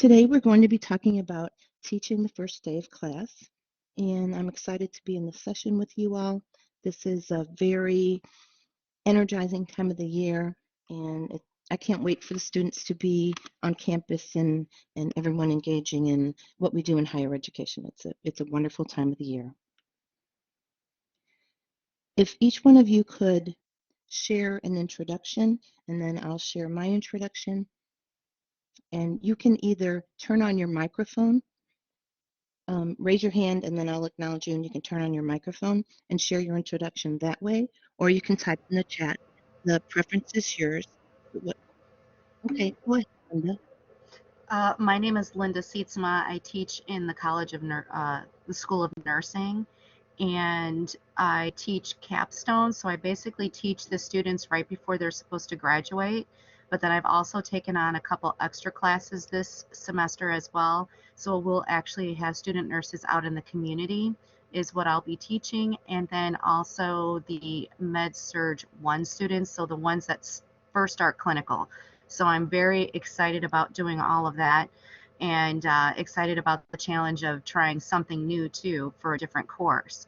Today we're going to be talking about teaching the first day of class, and I'm excited to be in the session with you all. This is a very energizing time of the year, and I can't wait for the students to be on campus and everyone engaging in what we do in higher education. It's a wonderful time of the year. If each one of you could share an introduction, and then I'll share my introduction, and you can either turn on your microphone, raise your hand, and then I'll acknowledge you, and you can turn on your microphone and share your introduction that way, or you can type in the chat. The preference is yours. Okay, go ahead, Linda. My name is Linda Sietsema. I teach in the the School of Nursing, and I teach capstone. So I basically teach the students right before they're supposed to graduate. But then I've also taken on a couple extra classes this semester as well. So we'll actually have student nurses out in the community is what I'll be teaching, and then also the Med Surg 1 students, so the ones that first start clinical. So I'm very excited about doing all of that, and excited about the challenge of trying something new too for a different course.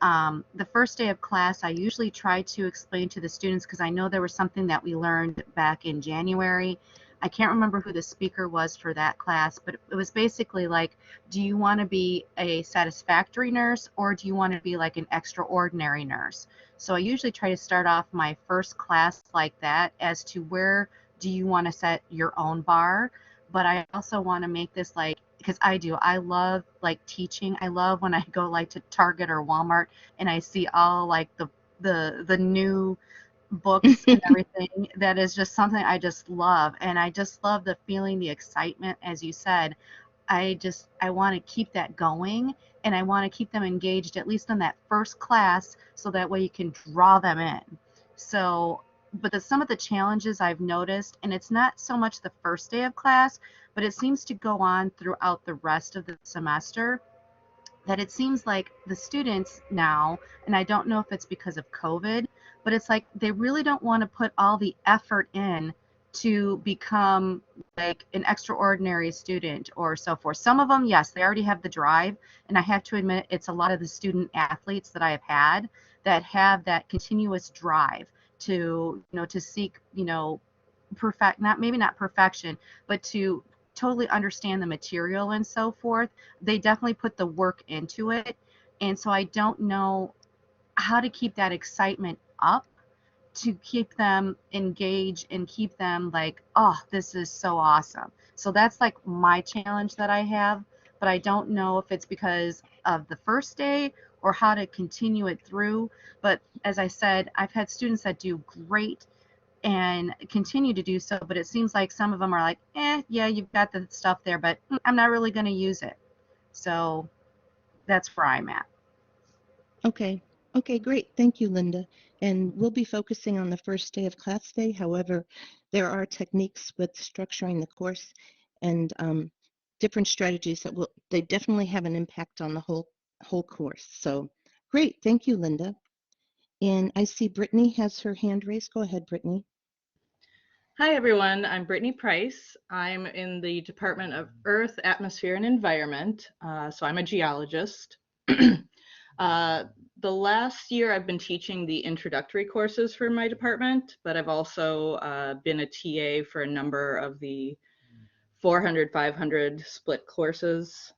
The first day of class, I usually try to explain to the students, because I know there was something that we learned back in January. I can't remember who the speaker was for that class, but it was basically like, do you want to be a satisfactory nurse, or do you want to be like an extraordinary nurse? So I usually try to start off my first class like that, as to where do you want to set your own bar. But I also want to make this like, because I love like teaching. I love when I go like to Target or Walmart and I see all like the new books and everything. That is just something I just love, and I just love the feeling, the excitement, as you said. I want to keep that going, and I want to keep them engaged at least in that first class, so that way you can draw them in. So, but some of the challenges I've noticed, and it's not so much the first day of class, but it seems to go on throughout the rest of the semester, that it seems like the students now, and I don't know if it's because of COVID, but it's like they really don't want to put all the effort in to become like an extraordinary student or so forth. Some of them, yes, they already have the drive, and I have to admit it's a lot of the student athletes that I have had that have that continuous drive to, to seek, perfect, not maybe not perfection, but to totally understand the material and so forth. They definitely put the work into it. And so I don't know how to keep that excitement up, to keep them engaged and keep them like, oh, this is so awesome. So that's like my challenge that I have, but I don't know if it's because of the first day or how to continue it through. But as I said, I've had students that do great and continue to do so, but it seems like some of them are like, yeah, you've got the stuff there, but I'm not really going to use it. So that's where I'm at. Okay. Okay, great. Thank you, Linda. And we'll be focusing on the first day of class day. However, there are techniques with structuring the course and different strategies that they definitely have an impact on the whole course. So great. Thank you, Linda. And I see Brittany has her hand raised. Go ahead, Brittany. Hi, everyone. I'm Brittany Price. I'm in the Department of Earth, Atmosphere, and Environment. So I'm a geologist. The last year I've been teaching the introductory courses for my department, but I've also been a TA for a number of the 400, 500 split courses.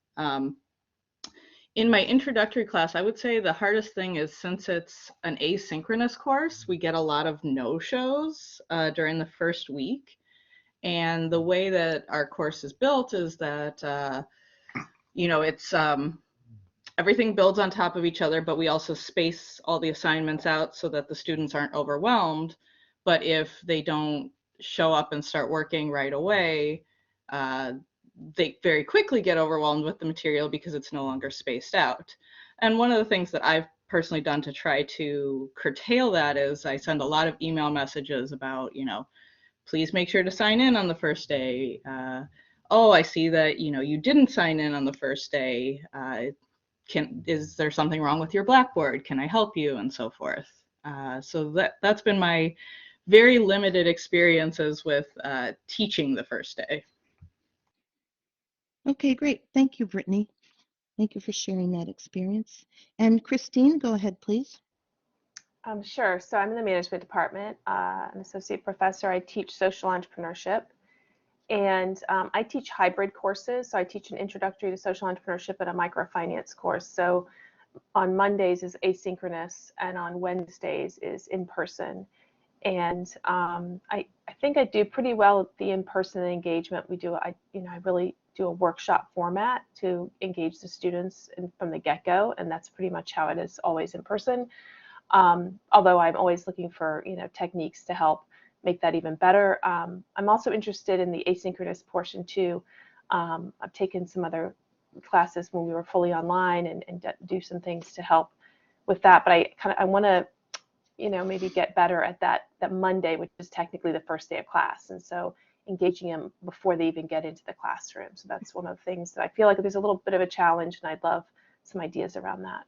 In my introductory class, I would say the hardest thing is, since it's an asynchronous course, we get a lot of no-shows during the first week. And the way that our course is built is that, it's everything builds on top of each other, but we also space all the assignments out so that the students aren't overwhelmed. But if they don't show up and start working right away, they very quickly get overwhelmed with the material because it's no longer spaced out. And one of the things that I've personally done to try to curtail that is I send a lot of email messages about, please make sure to sign in on the first day. Oh, I see that, you didn't sign in on the first day. Is there something wrong with your Blackboard? Can I help you? And so forth. So that's been my very limited experiences with teaching the first day. Okay, great. Thank you, Brittany. Thank you for sharing that experience. And Christine, go ahead, please. Sure. So I'm in the management department, an associate professor. I teach social entrepreneurship, and I teach hybrid courses. So I teach an introductory to social entrepreneurship and a microfinance course. So on Mondays is asynchronous, and on Wednesdays is in person. And I think I do pretty well at the in-person engagement. I really do a workshop format to engage the students from the get-go, and that's pretty much how it is always in person. Although I'm always looking for techniques to help make that even better. I'm also interested in the asynchronous portion too. I've taken some other classes when we were fully online and do some things to help with that. But I want to maybe get better at that Monday, which is technically the first day of class, and so engaging them before they even get into the classroom. So that's one of the things that I feel like there's a little bit of a challenge, and I'd love some ideas around that.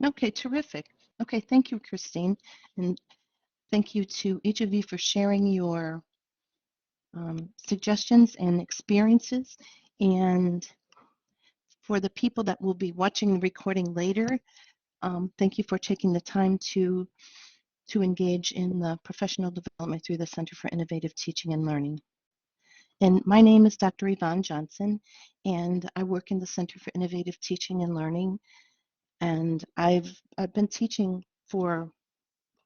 Okay, terrific. Okay, thank you, Christine. And thank you to each of you for sharing your suggestions and experiences. And for the people that will be watching the recording later, thank you for taking the time to engage in the professional development through the Center for Innovative Teaching and Learning. And my name is Dr. Yvonne Johnson, and I work in the Center for Innovative Teaching and Learning. And I've been teaching for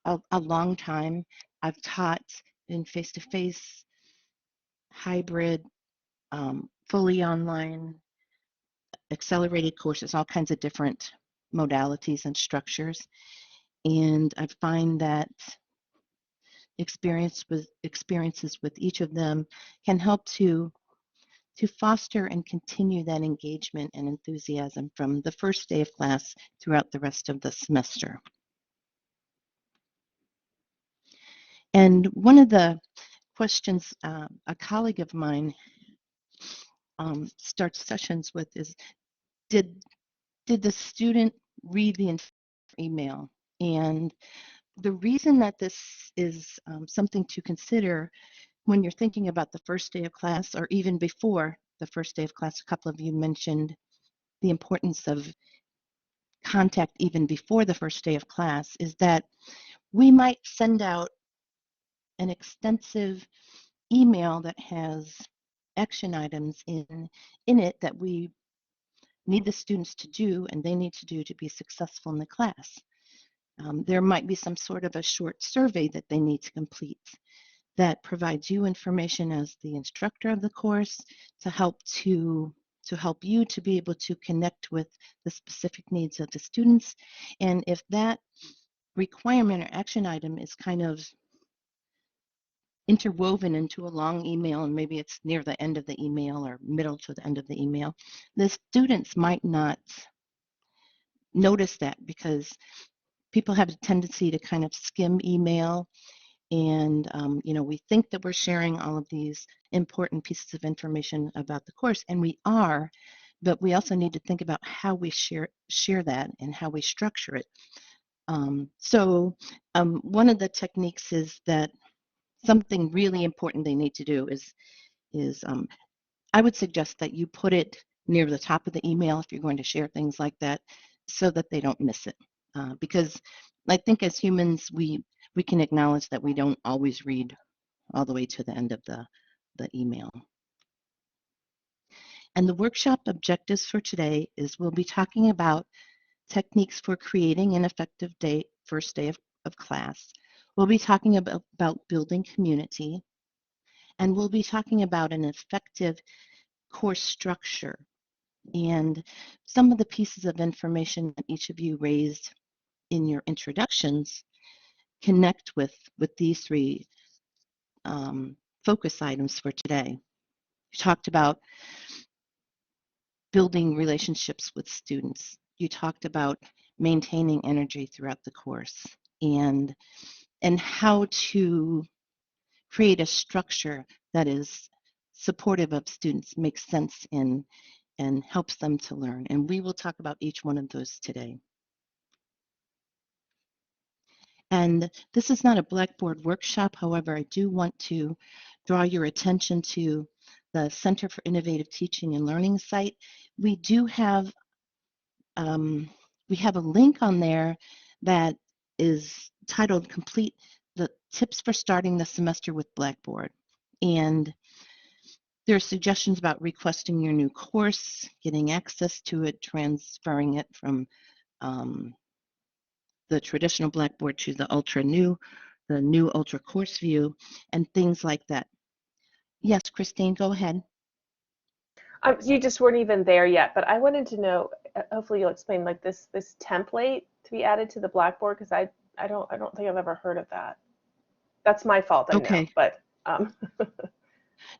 a long time. I've taught in face-to-face, hybrid, fully online, accelerated courses, all kinds of different modalities and structures. And I find that experiences with each of them can help to foster and continue that engagement and enthusiasm from the first day of class throughout the rest of the semester. And one of the questions a colleague of mine starts sessions with is, did the student read the email? And the reason that this is something to consider when you're thinking about the first day of class, or even before the first day of class, a couple of you mentioned the importance of contact even before the first day of class, is that we might send out an extensive email that has action items in it that we need the students to do and they need to do to be successful in the class. There might be some sort of a short survey that they need to complete that provides you information as the instructor of the course to help you to be able to connect with the specific needs of the students. And if that requirement or action item is kind of interwoven into a long email, and maybe it's near the end of the email or middle to the end of the email, the students might not notice that, because people have a tendency to kind of skim email, and we think that we're sharing all of these important pieces of information about the course, and we are, but we also need to think about how we share that and how we structure it. One of the techniques is that something really important they need to do is I would suggest that you put it near the top of the email if you're going to share things like that, so that they don't miss it. Because I think as humans, we can acknowledge that we don't always read all the way to the end of the email. And the workshop objectives for today is we'll be talking about techniques for creating an effective first day of class. We'll be talking about building community, and we'll be talking about an effective course structure. And some of the pieces of information that each of you raised in your introductions connect with these three focus items for today. You talked about building relationships with students. You talked about maintaining energy throughout the course, and how to create a structure that is supportive of students, makes sense in, and helps them to learn. And we will talk about each one of those today. And this is not a Blackboard workshop. However, I do want to draw your attention to the Center for Innovative Teaching and Learning site, we do have we have a link on there that is titled Complete the Tips for Starting the Semester with Blackboard. And there are suggestions about requesting your new course, getting access to it, transferring it from the traditional Blackboard to the new Ultra Course View, and things like that. Yes, Christine, go ahead. You just weren't even there yet, but I wanted to know. Hopefully, you'll explain like this template to be added to the Blackboard, because I don't think I've ever heard of that. That's my fault, I know, Okay. but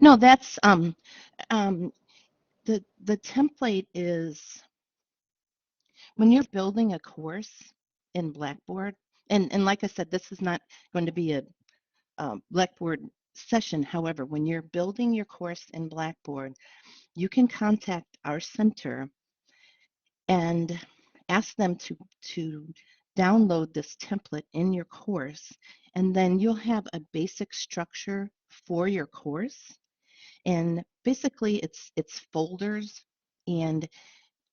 No, that's the template is when you're building a course in Blackboard, and like I said, this is not going to be a Blackboard session. However, when you're building your course in Blackboard, you can contact our center and ask them to download this template in your course, and then you'll have a basic structure for your course. And basically, it's folders, and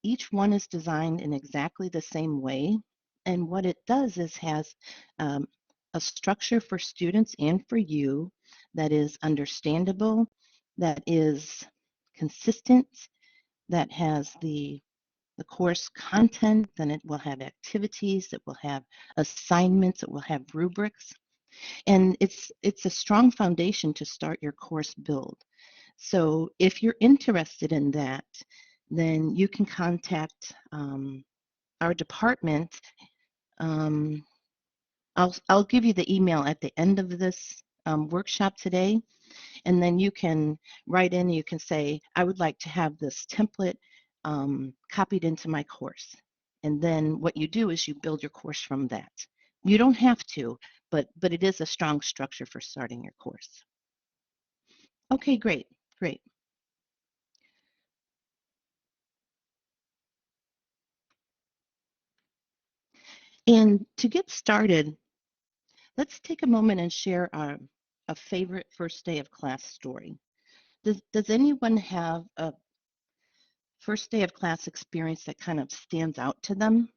each one is designed in exactly the same way. And what it does is has um, a structure for students and for you that is understandable, that is consistent, that has the course content, then it will have activities, it will have assignments, it will have rubrics, and it's a strong foundation to start your course build. So if you're interested in that, then you can contact our department. Um, I'll give you the email at the end of this workshop today, and then you can write in, you can say, I would like to have this template copied into my course. And then what you do is you build your course from that. You don't have to, but it is a strong structure for starting your course. Okay, great, great. And to get started, let's take a moment and share a favorite first day of class story. Does anyone have a first day of class experience that kind of stands out to them?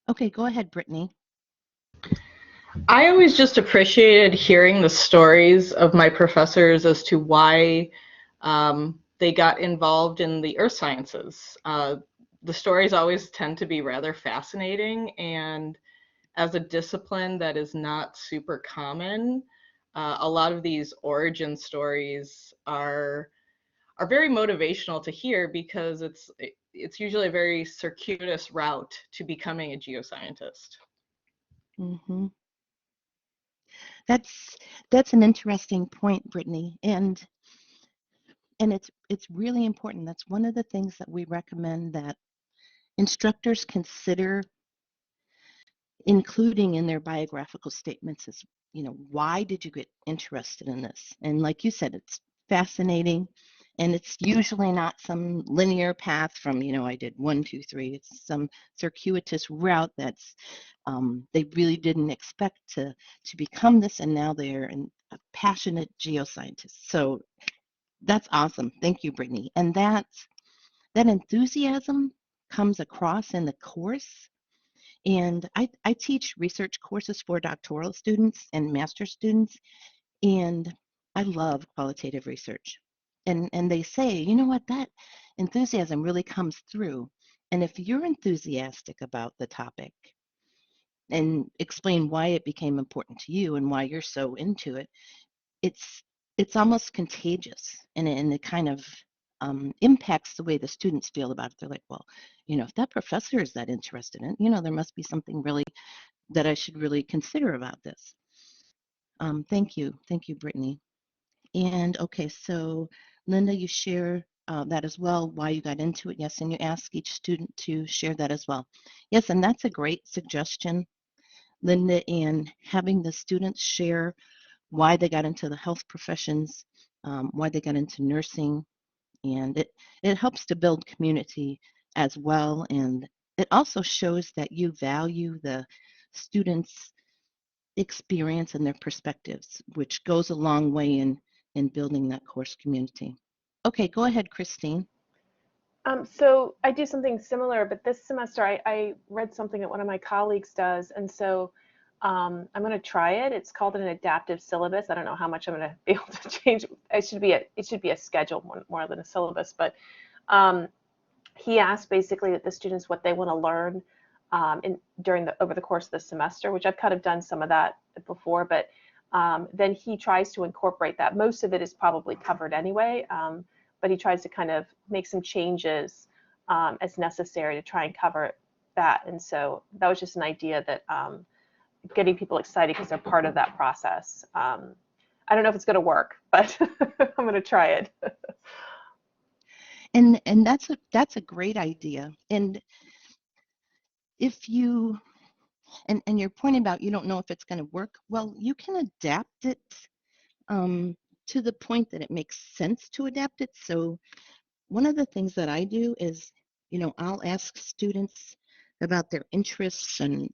Okay, go ahead, Brittany. I always just appreciated hearing the stories of my professors as to why they got involved in the earth sciences. The stories always tend to be rather fascinating, and as a discipline that is not super common, a lot of these origin stories are very motivational to hear, because it's usually a very circuitous route to becoming a geoscientist. Mm-hmm. That's an interesting point, Brittany, and it's really important. That's one of the things that we recommend that instructors consider including in their biographical statements is, why did you get interested in this? And like you said, it's fascinating, and it's usually not some linear path from, I did 1, 2, 3. It's some circuitous route that's they really didn't expect to become this, and now they're a passionate geoscientist. So that's awesome. Thank you, Brittany. And that enthusiasm comes across in the course. And I teach research courses for doctoral students and master's students, and I love qualitative research. And they say, you know what, that enthusiasm really comes through. And if you're enthusiastic about the topic and explain why it became important to you and why you're so into it, it's almost contagious, and it kind of impacts the way the students feel about it. They're like, well, if that professor is that interested in it, there must be something really that I should really consider about this. Thank you, Brittany. And okay, so Linda, you share that as well, why you got into it. Yes, and you ask each student to share that as well. Yes, and that's a great suggestion, Linda, and having the students share why they got into the health professions, why they got into nursing, and it helps to build community as well. And it also shows that you value the students' experience and their perspectives, which goes a long way in building that course community. Okay, go ahead, Christine. So I do something similar, but this semester I read something that one of my colleagues does, and so I'm going to try it. It's called an adaptive syllabus. I don't know how much I'm going to be able to change. It should be a schedule more than a syllabus. But he asked basically that the students what they want to learn over the course of the semester, which I've kind of done some of that before, but then he tries to incorporate that. Most of it is probably covered anyway, but he tries to kind of make some changes as necessary to try and cover that. And so that was just an idea that getting people excited because they're part of that process. I don't know if it's going to work, but I'm going to try it. And that's a great idea. And if you and you're pointing about you don't know if it's going to work, well, you can adapt it to the point that it makes sense to adapt it. So one of the things that I do is, I'll ask students about their interests and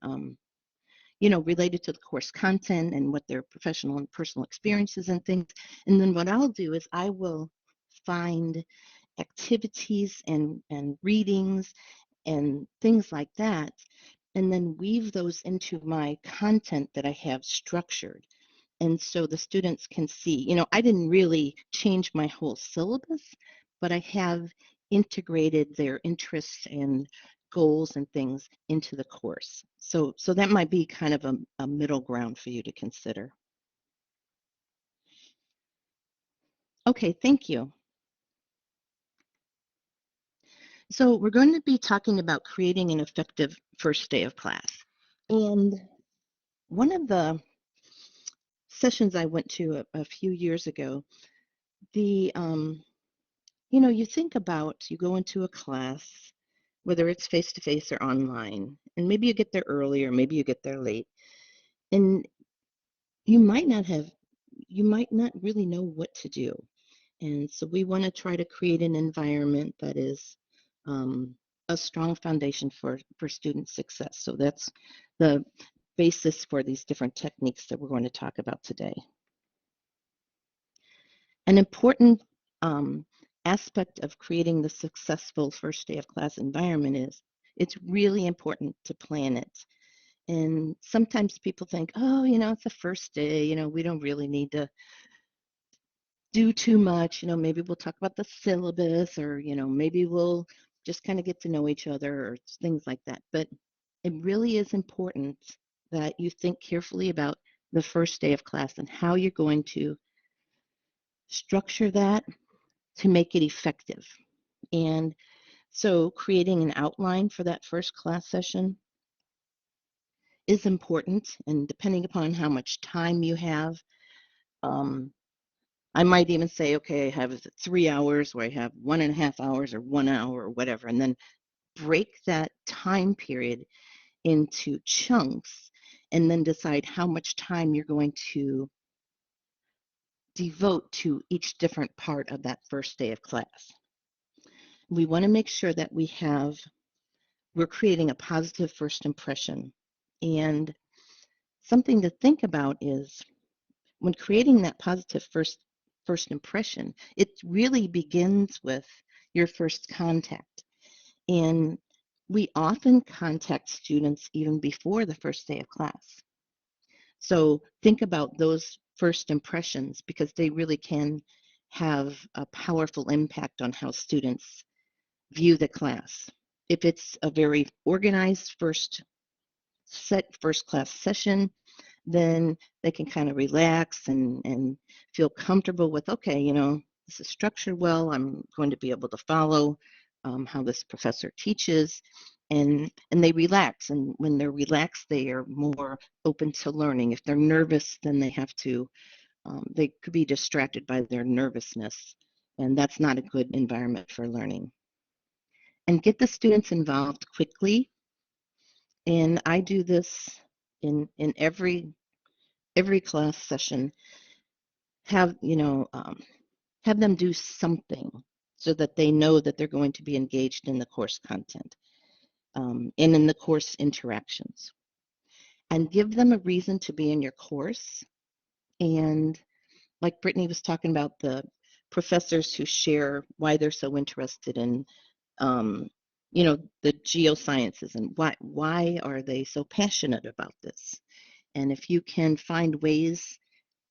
related to the course content and what their professional and personal experiences and things. And then what I'll do is I will find activities and readings and things like that, and then weave those into my content that I have structured. And so the students can see, I didn't really change my whole syllabus, but I have integrated their interests and goals and things into the course. So that might be kind of a middle ground for you to consider. Okay, thank you. So we're going to be talking about creating an effective first day of class. And one of the sessions I went to a few years ago, you think about, you go into a class, whether it's face-to-face or online, and maybe you get there early or maybe you get there late, and you might not really know what to do. And so we want to try to create an environment that is a strong foundation for student success. So that's the basis for these different techniques that we're going to talk about today. An important aspect of creating the successful first day of class environment is it's really important to plan it. And sometimes people think, oh, it's the first day, we don't really need to do too much. Maybe we'll talk about the syllabus or, maybe we'll just kind of get to know each other or things like that. But it really is important that you think carefully about the first day of class and how you're going to structure that to make it effective. And so creating an outline for that first class session is important. And depending upon how much time you have, I might even say, okay, I have 3 hours, or I have 1.5 hours, or 1 hour, or whatever, and then break that time period into chunks and then decide how much time you're going to devote to each different part of that first day of class. We want to make sure that we're creating a positive first impression. And something to think about is when creating that positive first impression, it really begins with your first contact. And we often contact students even before the first day of class. So think about those first impressions because they really can have a powerful impact on how students view the class. If it's a very organized first class session, then they can kind of relax and feel comfortable with, okay, this is structured well. I'm going to be able to follow how this professor teaches. And they relax. And when they're relaxed, they are more open to learning. If they're nervous, then they could be distracted by their nervousness. And that's not a good environment for learning. And get the students involved quickly. And I do this in every class session. Have them do something so that they know that they're going to be engaged in the course content and in the course interactions. and give them a reason to be in your course. And like Brittany was talking about, the professors who share why they're so interested in, um, the geosciences, and why are they so passionate about this. And if you can find ways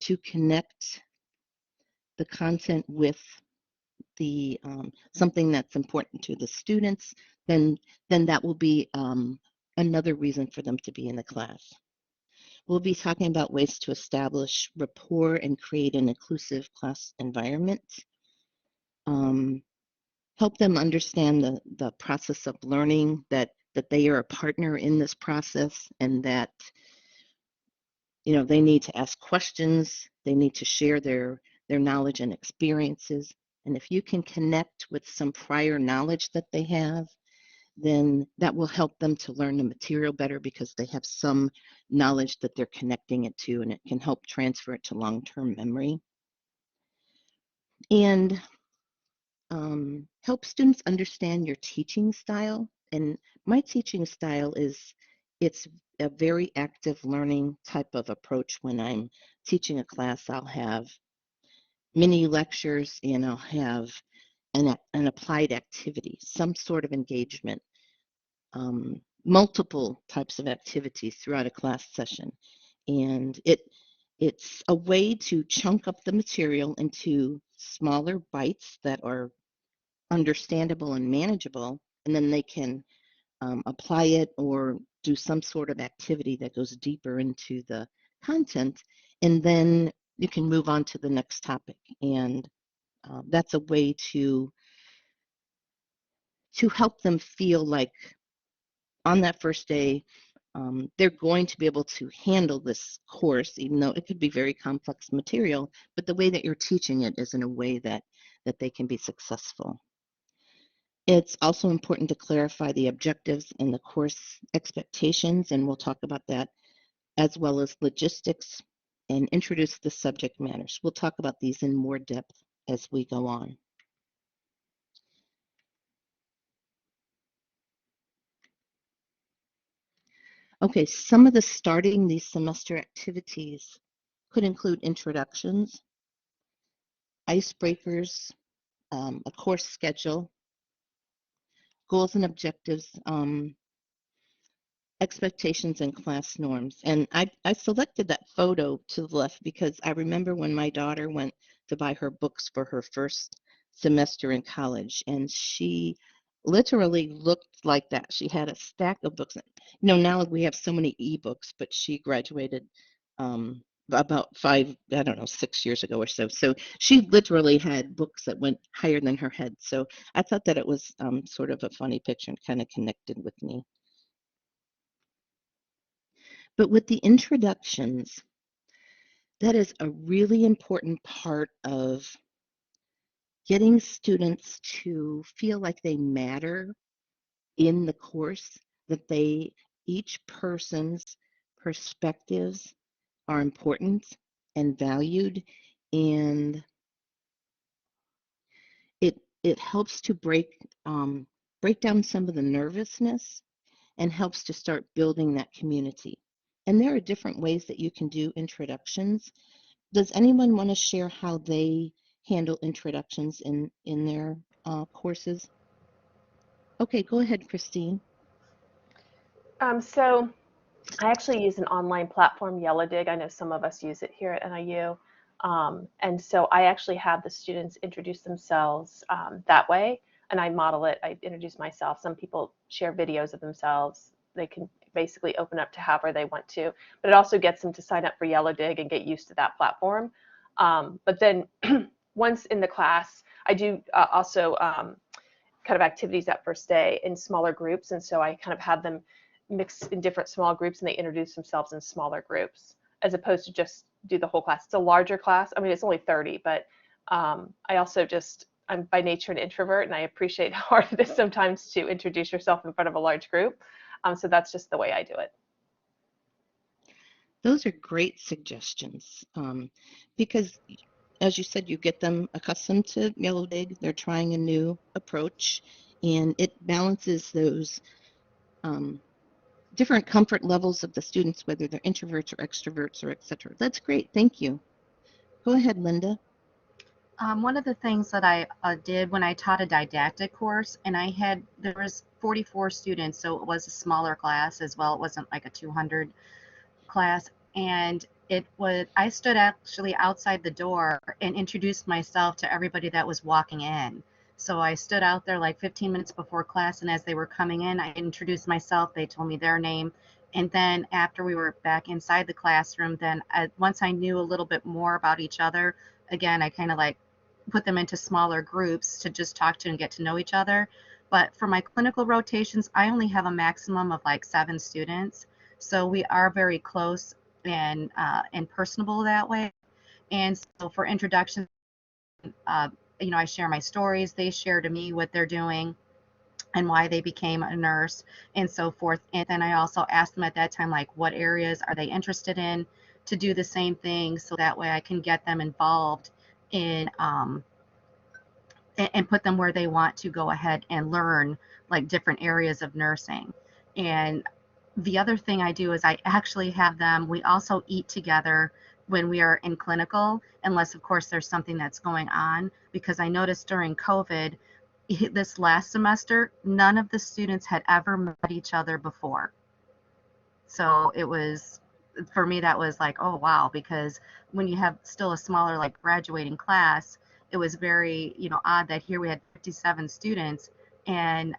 to connect the content with the something that's important to the students, then that will be another reason for them to be in the class. We'll be talking about ways to establish rapport and create an inclusive class environment. Um, Help them understand the process of learning, that they are a partner in this process, and that they need to ask questions, they need to share their knowledge and experiences. And if you can connect with some prior knowledge that they have, then that will help them to learn the material better, because they have some knowledge that they're connecting it to, and it can help transfer it to long-term memory. And help students understand your teaching style. And my teaching style it's a very active learning type of approach. When I'm teaching a class, I'll have mini lectures, and I'll have an applied activity, some sort of engagement, multiple types of activities throughout a class session. And it's a way to chunk up the material into smaller bites that are understandable and manageable, and then they can apply it or do some sort of activity that goes deeper into the content, and then you can move on to the next topic. And that's a way to help them feel like on that first day, they're going to be able to handle this course, even though it could be very complex material, but the way that you're teaching it is in a way that they can be successful. It's also important to clarify the objectives and the course expectations, and we'll talk about that, as well as logistics, and introduce the subject matters. We'll talk about these in more depth as we go on. Okay, some of the starting these semester activities could include introductions, icebreakers, a course schedule, goals and objectives, expectations and class norms. And I selected that photo to the left because I remember when my daughter went to buy her books for her first semester in college, and she literally looked like that. She had a stack of books. Now we have so many ebooks, but she graduated about 6 years ago or so. So she literally had books that went higher than her head. So I thought that it was sort of a funny picture and kind of connected with me. But with the introductions, that is a really important part of getting students to feel like they matter in the course, that each person's perspectives are important and valued, and it helps to break down some of the nervousness, and helps to start building that community. And there are different ways that you can do introductions. Does anyone want to share how they handle introductions in their courses? Okay, go ahead, Christine. So I actually use an online platform, Yellowdig. I know some of us use it here at NIU. And so I actually have the students introduce themselves that way, and I model it. I introduce myself. Some people share videos of themselves. They can basically open up to however they want to, but it also gets them to sign up for Yellowdig and get used to that platform. But then once in the class, I do also kind of activities that first day in smaller groups, and so I kind of have them mix in different small groups, and they introduce themselves in smaller groups as opposed to just do the whole class. It's a larger class. I mean, it's only 30, but I also I'm by nature an introvert, and I appreciate how hard it is sometimes to introduce yourself in front of a large group. So that's just the way I do it. Those are great suggestions, because, as you said, you get them accustomed to Yellowdig. They're trying a new approach, and it balances those different comfort levels of the students, whether they're introverts or extroverts or etc. That's great. Thank you. Go ahead, Linda. One of the things that I did when I taught a didactic course, and there was 44 students, so it was a smaller class as well. It wasn't like a 200 class, and I stood actually outside the door and introduced myself to everybody that was walking in. So I stood out there like 15 minutes before class, and as they were coming in, I introduced myself. They told me their name, and then after we were back inside the classroom, then once I knew a little bit more about each other, again, I kind of like put them into smaller groups to just talk to and get to know each other. But for my clinical rotations, I only have a maximum of like 7 students. So we are very close and personable that way. And so for introduction, uh, I share my stories. They share to me what they're doing and why they became a nurse and so forth. And then I also ask them at that time, like, what areas are they interested in to do the same thing, so that way I can get them involved in and put them where they want to go ahead and learn like different areas of nursing. And the other thing I do is I actually have them, we also eat together when we are in clinical, unless of course there's something that's going on, because I noticed during COVID, this last semester, none of the students had ever met each other before. So it was, for me, that was like, oh wow, because when you have still a smaller like graduating class, it was very, odd that here we had 57 students and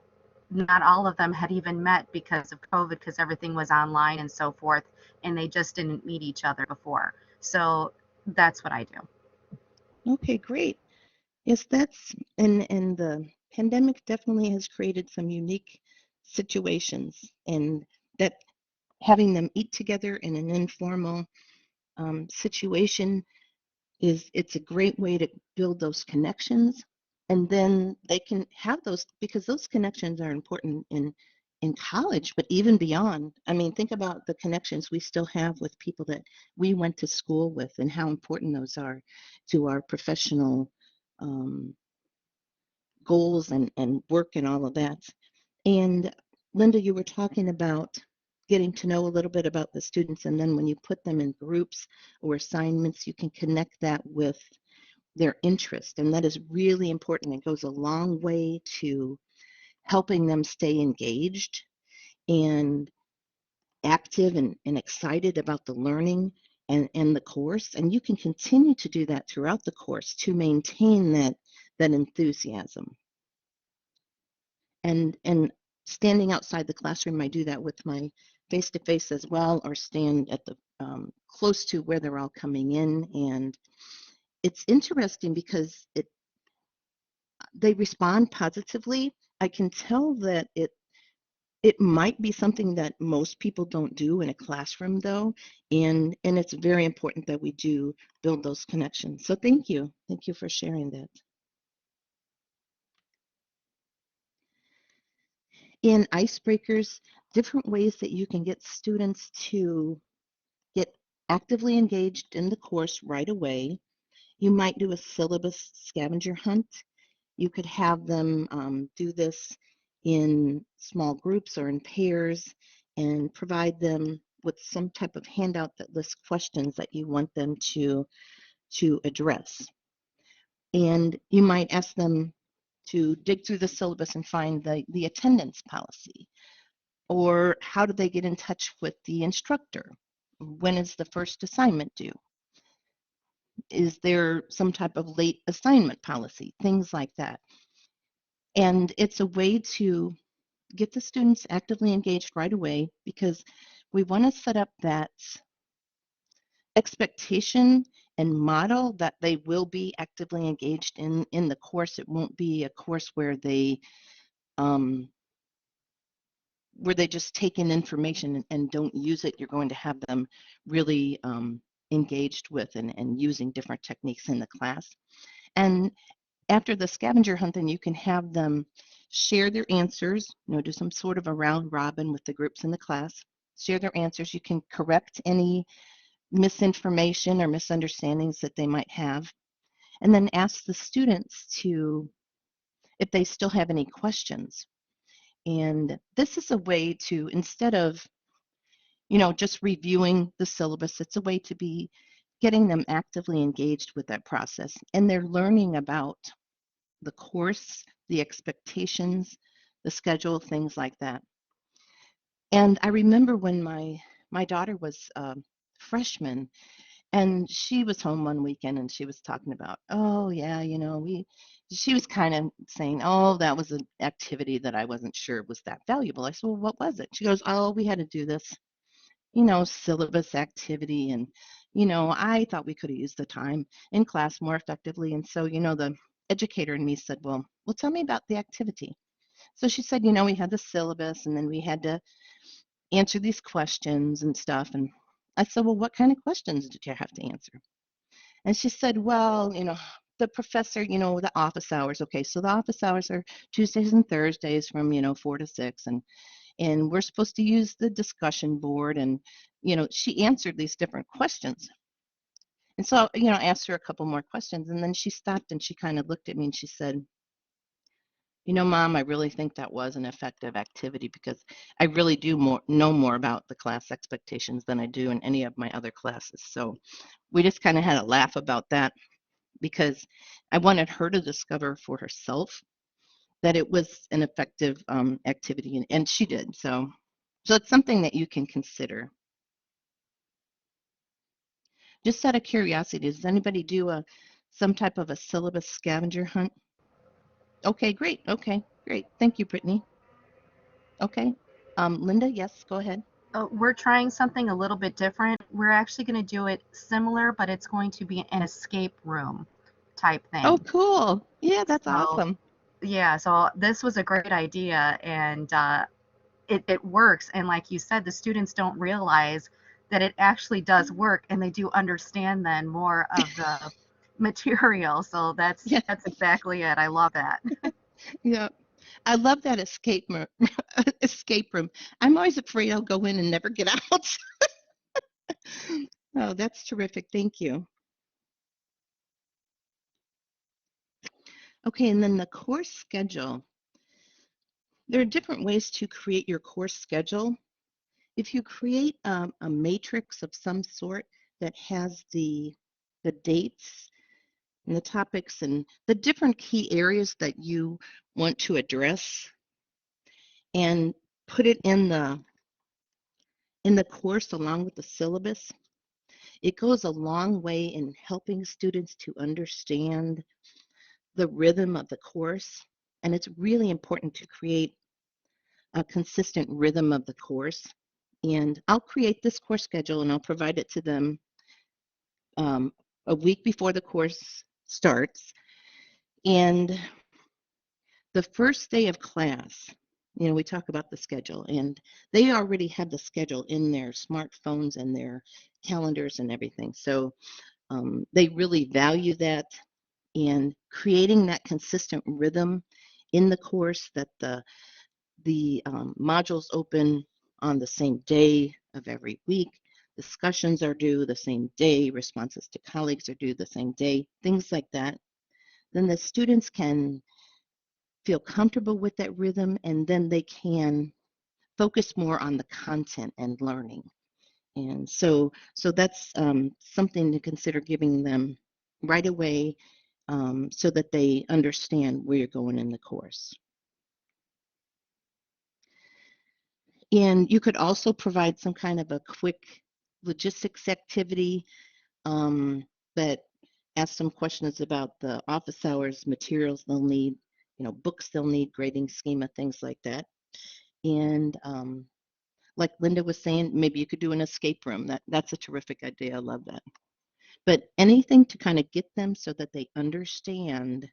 not all of them had even met because of COVID, because everything was online and so forth, and they just didn't meet each other before. So that's what I do. Okay, great. Yes, and the pandemic definitely has created some unique situations, and that having them eat together in an informal situation it's a great way to build those connections, and then they can have those because those connections are important in college, but even beyond. I mean, think about the connections we still have with people that we went to school with and how important those are to our professional um, goals and work and all of that. And Linda, you were talking about getting to know a little bit about the students, and then when you put them in groups or assignments, you can connect that with their interest. And that is really important. It goes a long way to helping them stay engaged and active and excited about the learning and the course. And you can continue to do that throughout the course to maintain that enthusiasm. And standing outside the classroom, I do that with my face-to-face as well, or stand at the close to where they're all coming in. And it's interesting because they respond positively. I can tell that it might be something that most people don't do in a classroom though, and it's very important that we do build those connections. So thank you for sharing that. In icebreakers, different ways that you can get students to get actively engaged in the course right away. You might do a syllabus scavenger hunt. You could have them do this in small groups or in pairs and provide them with some type of handout that lists questions that you want them to address. And you might ask them to dig through the syllabus and find the attendance policy. Or how do they get in touch with the instructor? When is the first assignment due? Is there some type of late assignment policy? Things like that. And it's a way to get the students actively engaged right away because we want to set up that expectation and model that they will be actively engaged in the course. It won't be a course um, where they just take in information and don't use it. You're going to have them really engaged with and using different techniques in the class. And after the scavenger hunt, then you can have them share their answers, do some sort of a round robin with the groups in the class, share their answers. You can correct any misinformation or misunderstandings that they might have, and then ask the students if they still have any questions. And this is a way to, instead of just reviewing the syllabus. It's a way to be getting them actively engaged with that process. And they're learning about the course, the expectations, the schedule, things like that. And I remember when my daughter was a freshman, and she was home one weekend and she was talking about, oh yeah, she was kind of saying, oh, that was an activity that I wasn't sure was that valuable. I said, well, what was it? She goes, oh, we had to do this, syllabus activity. And, I thought we could have used the time in class more effectively. And so, the educator in me said, well, tell me about the activity. So she said, we had the syllabus and then we had to answer these questions and stuff. And I said, well, what kind of questions did you have to answer? And she said, well, the professor, the office hours. Okay, so the office hours are Tuesdays and Thursdays from, 4 to 6. And we're supposed to use the discussion board. And, she answered these different questions. And so, I asked her a couple more questions. And then she stopped and she kind of looked at me and she said, Mom, I really think that was an effective activity because I really do know more about the class expectations than I do in any of my other classes. So we just kind of had a laugh about that because I wanted her to discover for herself that it was an effective activity, and she did. So it's something that you can consider. Just out of curiosity, does anybody do some type of a syllabus scavenger hunt? Okay, great. Okay, great. Thank you, Brittany. Okay. Linda, yes, go ahead. We're trying something a little bit different. We're actually going to do it similar, but it's going to be an escape room type Oh, thing. cool. Yeah, that's So, awesome. yeah, so this was a great idea, and it works. And like you said, the students don't realize that it actually does work, and they do understand then more of the material. So Yeah, that's exactly it. I love that. yeah. I love that escape room. Escape room. I'm always afraid I'll go in and never get out. Oh, that's terrific. Thank you. Okay, and then the course schedule. There are different ways to create your course schedule. If you create a matrix of some sort that has the dates and the topics and the different key areas that you want to address and put it in the course along with the syllabus, it goes a long way in helping students to understand the rhythm of the course. And it's really important to create a consistent rhythm of the course. And I'll create this course schedule and I'll provide it to them a week before the course starts. And the first day of class, we talk about the schedule, and they already have the schedule in their smartphones and their calendars and everything. So they really value that, and creating that consistent rhythm in the course that the modules open on the same day of every week. Discussions are due the same day. Responses to colleagues are due the same day. Things like that. Then the students can feel comfortable with that rhythm, and then they can focus more on the content and learning. And so that's something to consider giving them right away, so that they understand where you're going in the course. And you could also provide some kind of a quick logistics activity that asks some questions about the office hours, materials they'll need, books they'll need, grading schema, things like that. And like Linda was saying, maybe you could do an escape room. That's a terrific idea. I love that. But anything to kind of get them so that they understand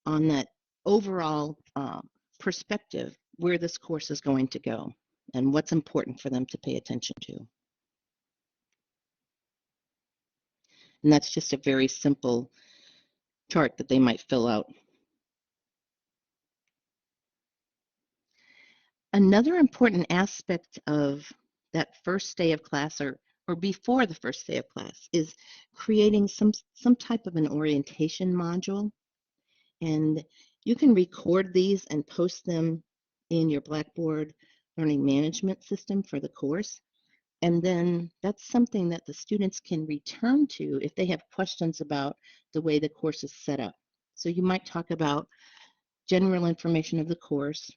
on that overall perspective where this course is going to go and what's important for them to pay attention to. And that's just a very simple chart that they might fill out. Another important aspect of that first day of class, or before the first day of class, is creating some type of an orientation module. And you can record these and post them in your Blackboard learning management system for the course. And then that's something that the students can return to if they have questions about the way the course is set up. So you might talk about general information of the course,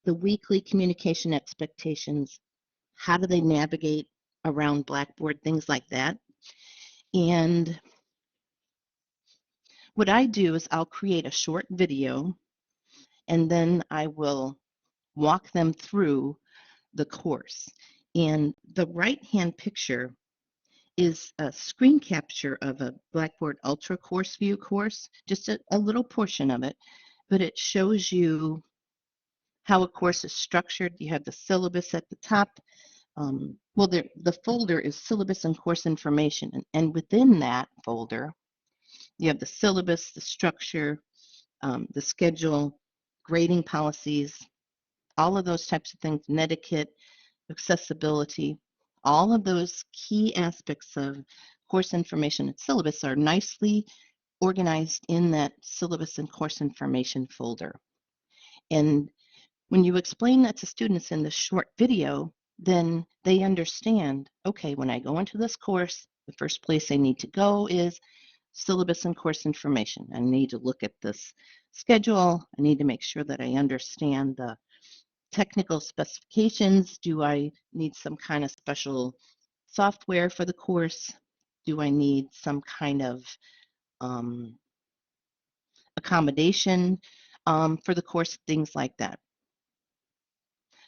the weekly communication expectations, how do they navigate around Blackboard, things like that. And what I do is I'll create a short video and then I will walk them through the course. And the right-hand picture is a screen capture of a Blackboard Ultra Course View course, just a little portion of it, but it shows you how a course is structured. You have the syllabus at the top. Well, the folder is syllabus and course information, and within that folder, you have the syllabus, the structure, the schedule, grading policies, all of those types of things, netiquette, accessibility, all of those key aspects of course information and syllabus are nicely organized in that syllabus and course information folder. And when you explain that to students in this short video, then they understand, okay, when I go into this course, the first place I need to go is syllabus and course information. I need to look at this schedule. I need to make sure that I understand the technical specifications. Do I need some kind of special software for the course? Do I need some kind of um, accommodation for the course? Things like that.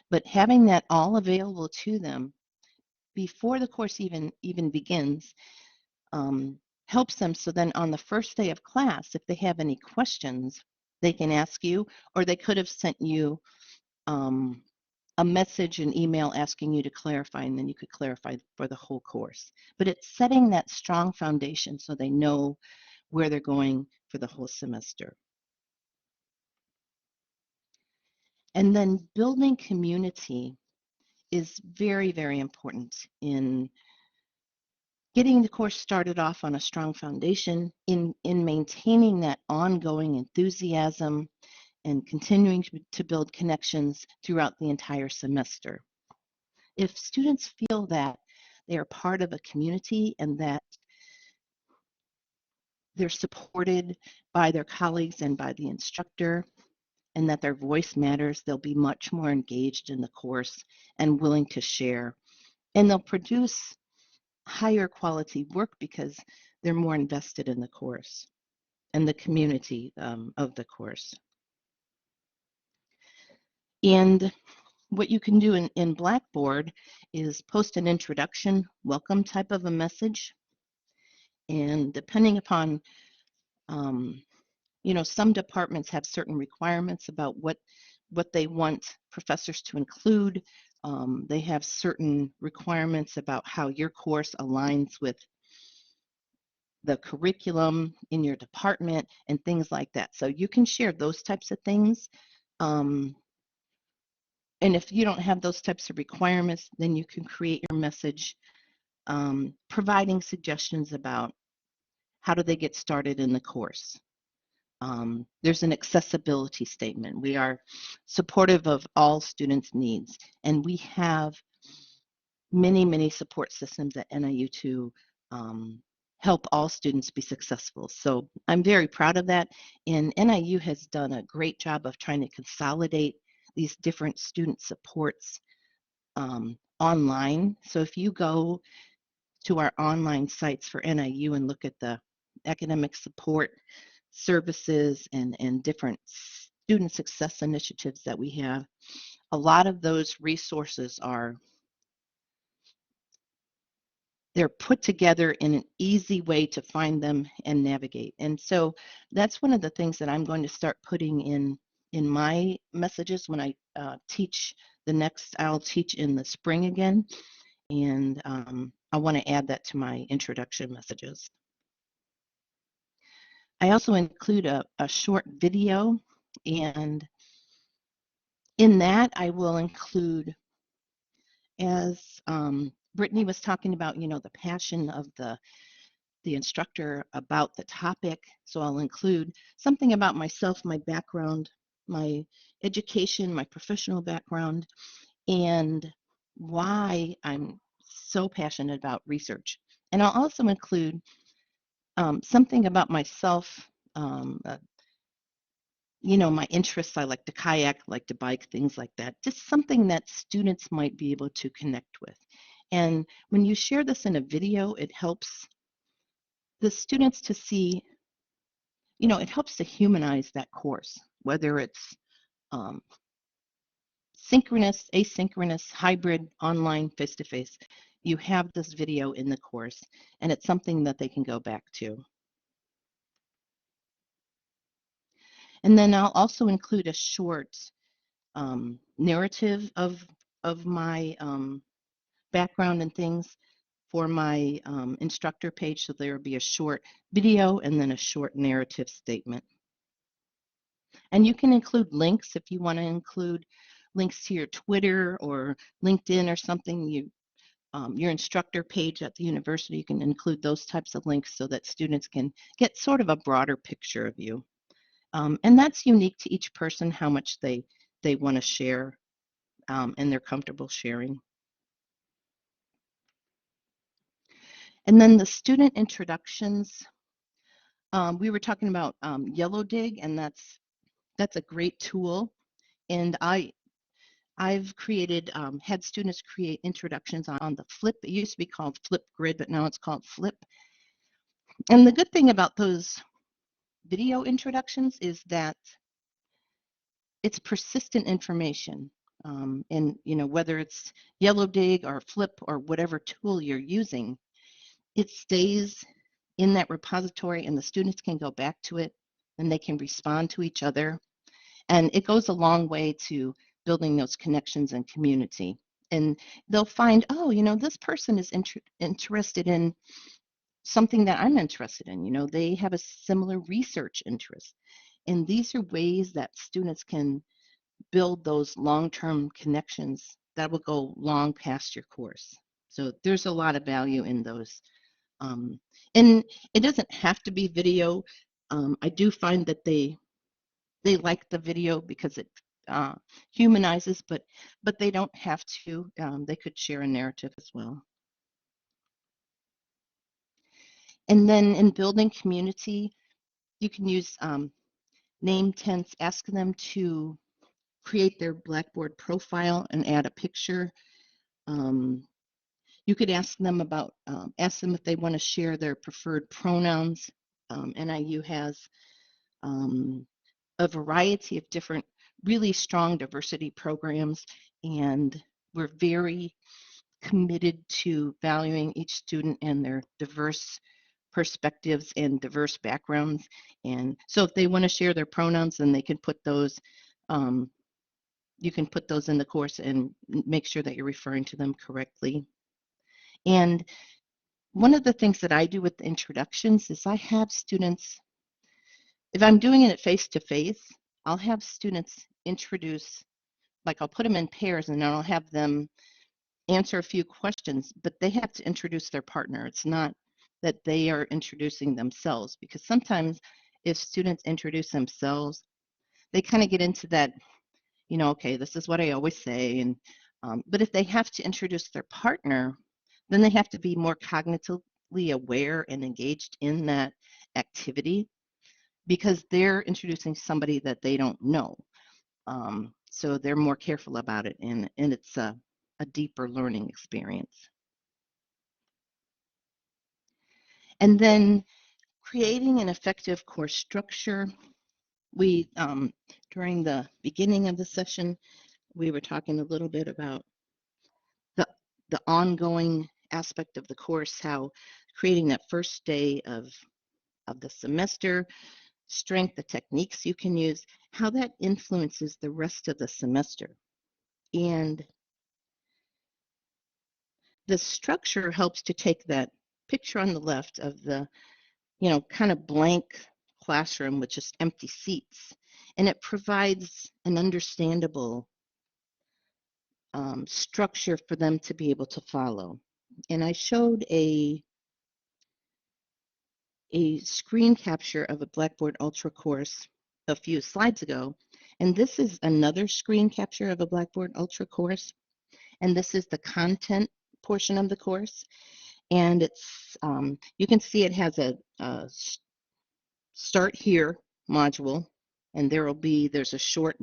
But having that all available to them before the course even begins helps them. So then on the first day of class, if they have any questions, they can ask you, or they could have sent you a message, an email asking you to clarify, and then you could clarify for the whole course. But it's setting that strong foundation so they know where they're going for the whole semester. And then building community is very, very important in getting the course started off on a strong foundation, in maintaining that ongoing enthusiasm and continuing to build connections throughout the entire semester. If students feel that they are part of a community and that they're supported by their colleagues and by the instructor, and that their voice matters, they'll be much more engaged in the course and willing to share. And they'll produce higher quality work because they're more invested in the course and the community of the course. And what you can do in Blackboard is post an introduction, welcome type of a message. And depending upon, some departments have certain requirements about what they want professors to include. They have certain requirements about how your course aligns with the curriculum in your department and things like that. So you can share those types of things. And if you don't have those types of requirements, then you can create your message, providing suggestions about how do they get started in the course. There's an accessibility statement. We are supportive of all students' needs, and we have many, many support systems at NIU to help all students be successful. So I'm very proud of that. And NIU has done a great job of trying to consolidate these different student supports online. So if you go to our online sites for NIU and look at the academic support services and different student success initiatives that we have, a lot of those resources they're put together in an easy way to find them and navigate. And so that's one of the things that I'm going to start putting in my messages when I teach I'll teach in the spring again. And I want to add that to my introduction messages. I also include a short video, and in that I will include, as Brittany was talking about, the passion of the instructor about the topic. So I'll include something about myself, my background, my education, my professional background, and why I'm so passionate about research. And I'll also include something about myself, my interests. I like to kayak, like to bike, things like that. Just something that students might be able to connect with. And when you share this in a video, it helps the students to see, it helps to humanize that course, whether it's um, synchronous, asynchronous, hybrid, online, face-to-face. You have this video in the course, and it's something that they can go back to. And then I'll also include a short narrative of my background and things for my instructor page. So there will be a short video and then a short narrative statement. And you can include links if you want to include links to your Twitter or LinkedIn or something. Your instructor page at the university, you can include those types of links so that students can get sort of a broader picture of you. And that's unique to each person, how much they want to share and they're comfortable sharing. And then the student introductions. We were talking about Yellow Dig, and that's a great tool. And I've created, had students create introductions on the Flip. It used to be called Flipgrid, but now it's called Flip. And the good thing about those video introductions is that it's persistent information. And whether it's Yellow Dig or Flip or whatever tool you're using, it stays in that repository and the students can go back to it and they can respond to each other. And it goes a long way to building those connections and community. And they'll find, oh, this person is interested in something that I'm interested in. They have a similar research interest. And these are ways that students can build those long-term connections that will go long past your course. So there's a lot of value in those. And it doesn't have to be video. I do find that they like the video because it humanizes, but they don't have to. They could share a narrative as well. And then in building community, you can use name tents, ask them to create their Blackboard profile and add a picture. You could ask them if they want to share their preferred pronouns. NIU has a variety of different really strong diversity programs, and we're very committed to valuing each student and their diverse perspectives and diverse backgrounds. And so if they want to share their pronouns, then they can put those, you can put those in the course and make sure that you're referring to them correctly. And one of the things that I do with the introductions is I have students, if I'm doing it face-to-face, I'll have students introduce, like I'll put them in pairs and then I'll have them answer a few questions, but they have to introduce their partner. It's not that they are introducing themselves, because sometimes if students introduce themselves, they kind of get into that, okay, this is what I always say. And but if they have to introduce their partner, then they have to be more cognitively aware and engaged in that activity because they're introducing somebody that they don't know. So they're more careful about it, and it's a deeper learning experience. And then creating an effective course structure. We, during the beginning of the session, we were talking a little bit about the ongoing aspect of the course, how creating that first day of the semester, strength, the techniques you can use, how that influences the rest of the semester. And the structure helps to take that picture on the left of the, kind of blank classroom with just empty seats, and it provides an understandable structure for them to be able to follow. And I showed a screen capture of a Blackboard Ultra course a few slides ago, and this is another screen capture of a Blackboard Ultra course, and this is the content portion of the course. And it's, you can see it has a start here module, and there's a short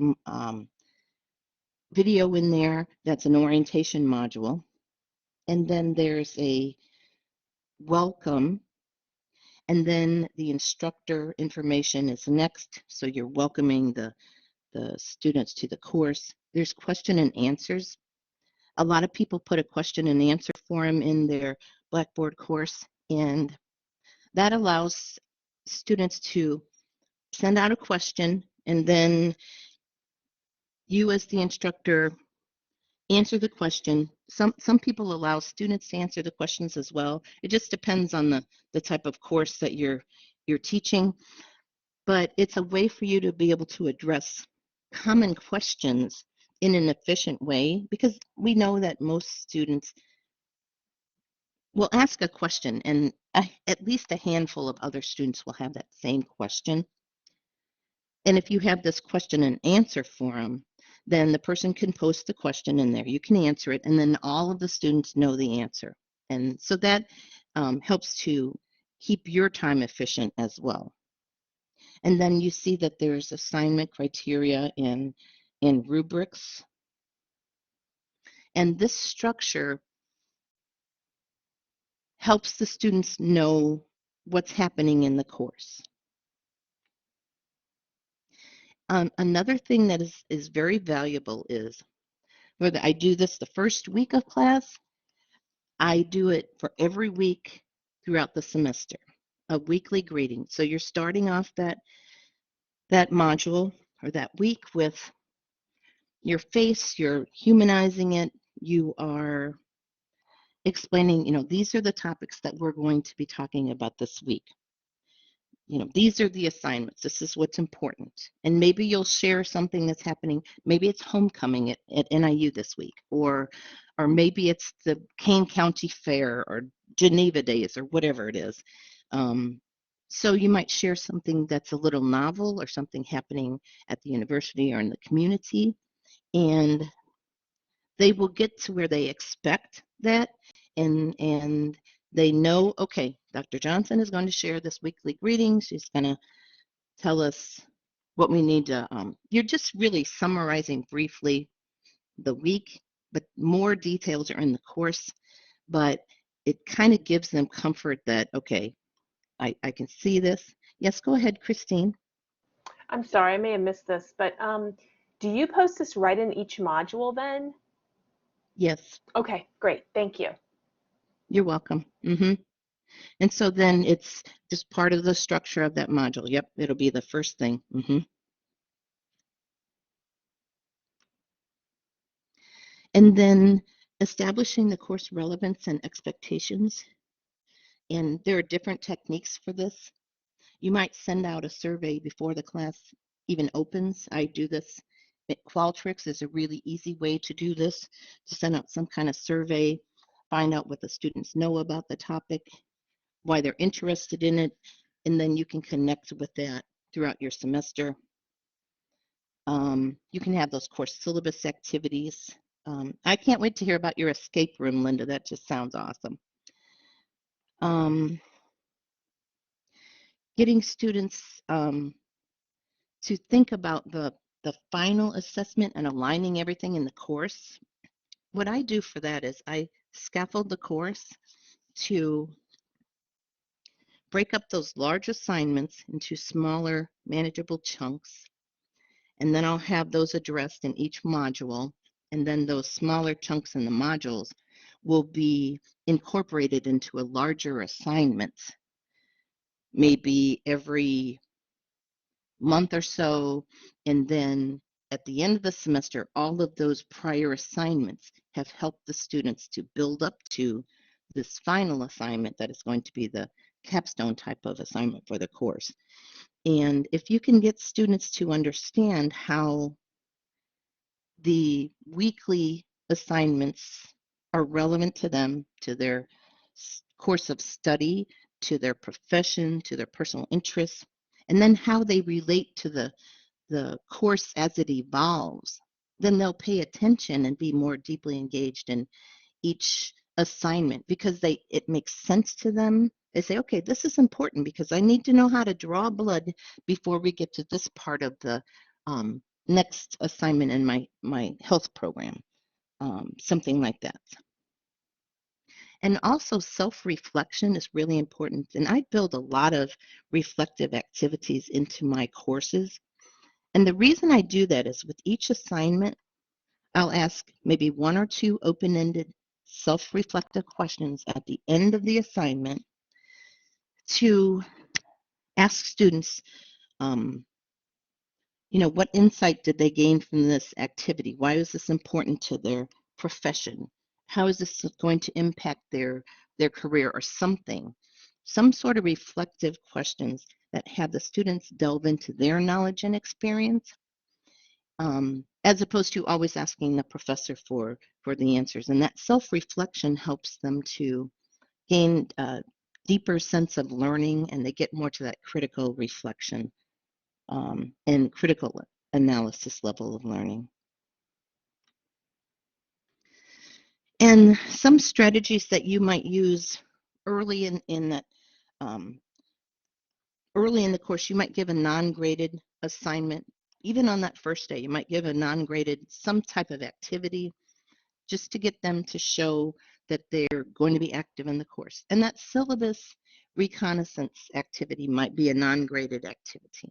video in there that's an orientation module. And then there's a welcome, and then the instructor information is next. So you're welcoming the students to the course. There's question and answers. A lot of people put a question and answer form in their Blackboard course, and that allows students to send out a question, and then you as the instructor answer the question. Some people allow students to answer the questions as well. It just depends on the type of course that you're teaching, but it's a way for you to be able to address common questions in an efficient way, because we know that most students will ask a question, and at least a handful of other students will have that same question. And if you have this question and answer forum, then the person can post the question in there. You can answer it, and then all of the students know the answer. And so that helps to keep your time efficient as well. And then you see that there's assignment criteria in rubrics. And this structure helps the students know what's happening in the course. Another thing that is very valuable is whether I do this the first week of class, I do it for every week throughout the semester, a weekly greeting. So you're starting off that module or that week with your face, you're humanizing it, you are explaining, these are the topics that we're going to be talking about this week. These are the assignments. This is what's important. And maybe you'll share something that's happening. Maybe it's homecoming at NIU this week, or maybe it's the Kane County Fair or Geneva Days or whatever it is. So you might share something that's a little novel or something happening at the university or in the community, and they will get to where they expect that, and they know, okay, Dr. Johnson is going to share this weekly greeting. She's going to tell us what we need to, you're just really summarizing briefly the week, but more details are in the course, but it kind of gives them comfort that, okay, I can see this. Yes, go ahead, Christine. I'm sorry, I may have missed this, but do you post this right in each module then? Yes. Okay, great. Thank you. You're welcome. And so then it's just part of the structure of that module. Yep, it'll be the first thing. And then establishing the course relevance and expectations. And there are different techniques for this. You might send out a survey before the class even opens. I do this. Qualtrics is a really easy way to do this, to send out some kind of survey, find out what the students know about the topic, why they're interested in it, and then you can connect with that throughout your semester. You can have those course syllabus activities. I can't wait to hear about your escape room, Linda. That just sounds awesome. Getting students to think about the final assessment and aligning everything in the course. What I do for that is I scaffold the course to break up those large assignments into smaller, manageable chunks. And then I'll have those addressed in each module. And then those smaller chunks in the modules will be incorporated into a larger assignment, maybe every month or so. And then at the end of the semester, all of those prior assignments have helped the students to build up to this final assignment that is going to be the capstone type of assignment for the course. And if you can get students to understand how the weekly assignments are relevant to them, to their course of study, to their profession, to their personal interests, and then how they relate to the course as it evolves, then they'll pay attention and be more deeply engaged in each assignment because it makes sense to them. They say, okay, this is important because I need to know how to draw blood before we get to this part of the next assignment in my health program, something like that. And also self-reflection is really important. And I build a lot of reflective activities into my courses. And the reason I do that is with each assignment, I'll ask maybe one or two open-ended self-reflective questions at the end of the assignment to ask students, um, what insight did they gain from this activity? Why is this important to their profession? How is this going to impact their career or something? Some sort of reflective questions that have the students delve into their knowledge and experience, as opposed to always asking the professor for the answers. And that self-reflection helps them to gain a deeper sense of learning, and they get more to that critical reflection and critical analysis level of learning. And some strategies that you might use early in that early in the course, you might give a non-graded assignment. Even on that first day, you might give a non-graded some type of activity just to get them to show that they're going to be active in the course. And that syllabus reconnaissance activity might be a non-graded activity.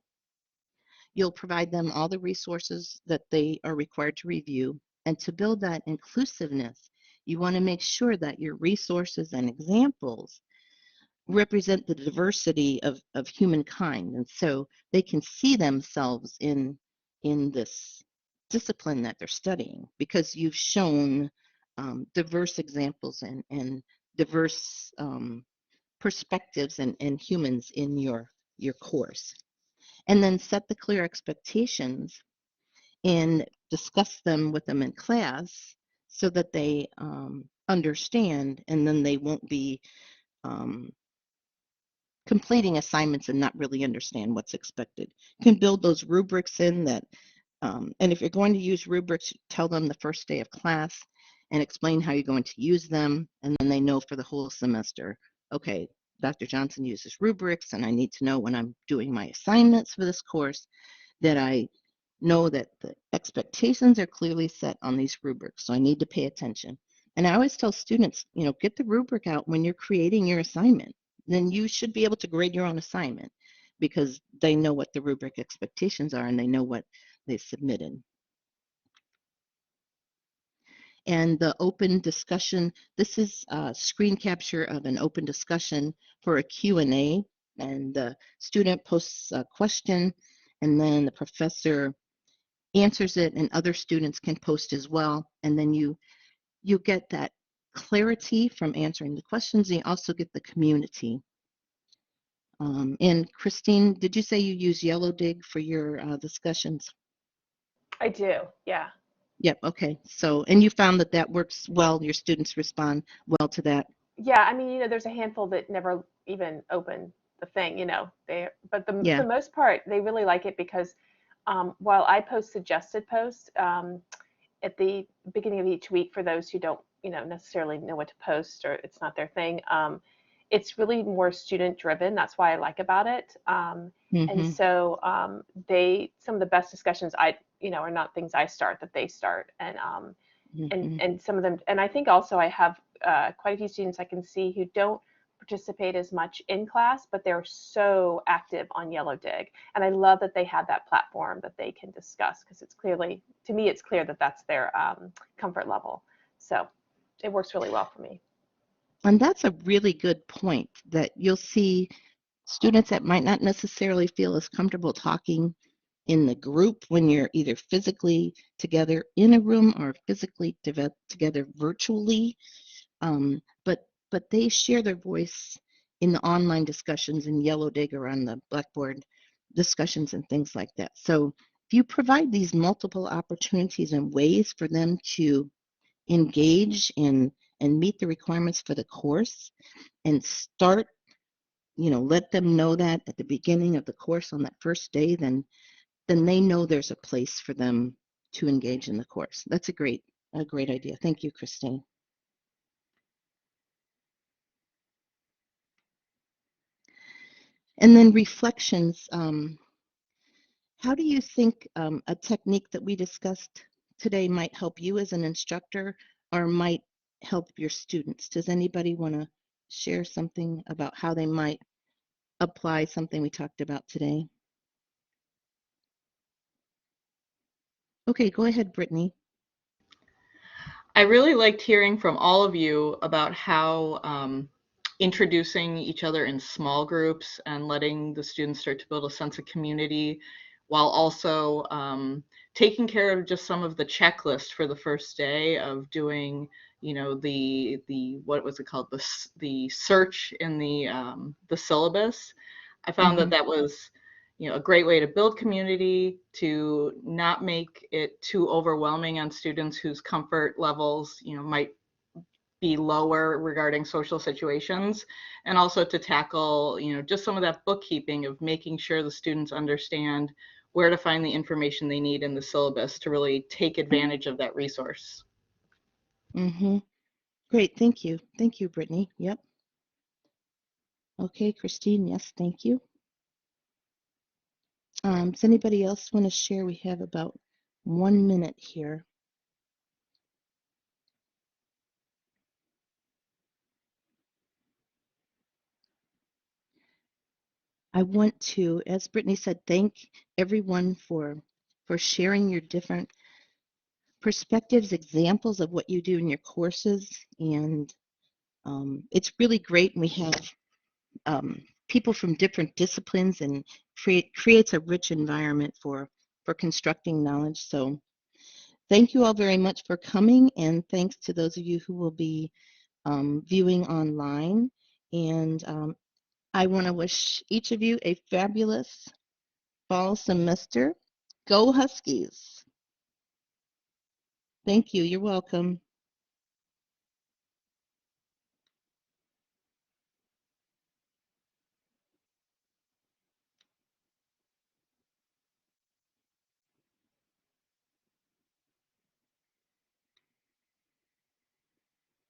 You'll provide them all the resources that they are required to review. And to build that inclusiveness, you want to make sure that your resources and examples represent the diversity of humankind. And so they can see themselves in this discipline that they're studying because you've shown diverse examples and diverse perspectives and humans in your course. And then set the clear expectations and discuss them with them in class so that they understand, and then they won't be um, completing assignments and not really understand what's expected. You can build those rubrics in that, and if you're going to use rubrics, tell them the first day of class and explain how you're going to use them, and then they know for the whole semester, okay, Dr. Johnson uses rubrics, and I need to know when I'm doing my assignments for this course that I know that the expectations are clearly set on these rubrics, so I need to pay attention. And I always tell students, get the rubric out when you're creating your assignment. Then you should be able to grade your own assignment because they know what the rubric expectations are and they know what they submitted. And the open discussion, this is a screen capture of an open discussion for a Q&A, and the student posts a question and then the professor answers it and other students can post as well. And then you get that clarity from answering the questions, and you also get the community. And Christine, did you say you use Yellow Dig for your discussions? I do, yeah. Yep, okay. So, and you found that works well, your students respond well to that? Yeah, I mean, there's a handful that never even open the thing, but for Yeah. the most part, they really like it because while I post suggested posts at the beginning of each week for those who don't, necessarily know what to post or it's not their thing, it's really more student driven. That's why I like about it. And so some of the best discussions are not things I start, that they start, and some of them, and I think also I have quite a few students I can see who don't participate as much in class, but they're so active on Yellow Dig, and I love that they have that platform that they can discuss because to me it's clear that that's their comfort level. So it works really well for me. And that's a really good point, that you'll see students that might not necessarily feel as comfortable talking in the group when you're either physically together in a room or physically together virtually, but they share their voice in the online discussions in Yellow Dig or on the Blackboard discussions and things like that. So if you provide these multiple opportunities and ways for them to engage and meet the requirements for the course and start, let them know that at the beginning of the course on that first day, then they know there's a place for them to engage in the course. That's a great idea. Thank you, Christine. And then reflections. How do you think a technique that we discussed today might help you as an instructor or might help your students? Does anybody want to share something about how they might apply something we talked about today? Okay, go ahead, Brittany. I really liked hearing from all of you about how introducing each other in small groups and letting the students start to build a sense of community while also taking care of just some of the checklist for the first day of doing, you know, the what was it called, the search in the syllabus. I found that that was, you know, a great way to build community, to not make it too overwhelming on students whose comfort levels, you know, might be lower regarding social situations, and also to tackle, you know, just some of that bookkeeping of making sure the students understand where to find the information they need in the syllabus to really take advantage of that resource. Mm-hmm. Great, thank you. Thank you, Brittany. Yep. Okay, Christine, yes, thank you. Does anybody else want to share? We have about 1 minute here. I want to, as Brittany said, thank everyone for sharing your different perspectives, examples of what you do in your courses. And it's really great. We have people from different disciplines and creates a rich environment for constructing knowledge. So thank you all very much for coming, and thanks to those of you who will be viewing online. And I want to wish each of you a fabulous fall semester. Go Huskies. Thank you. You're welcome.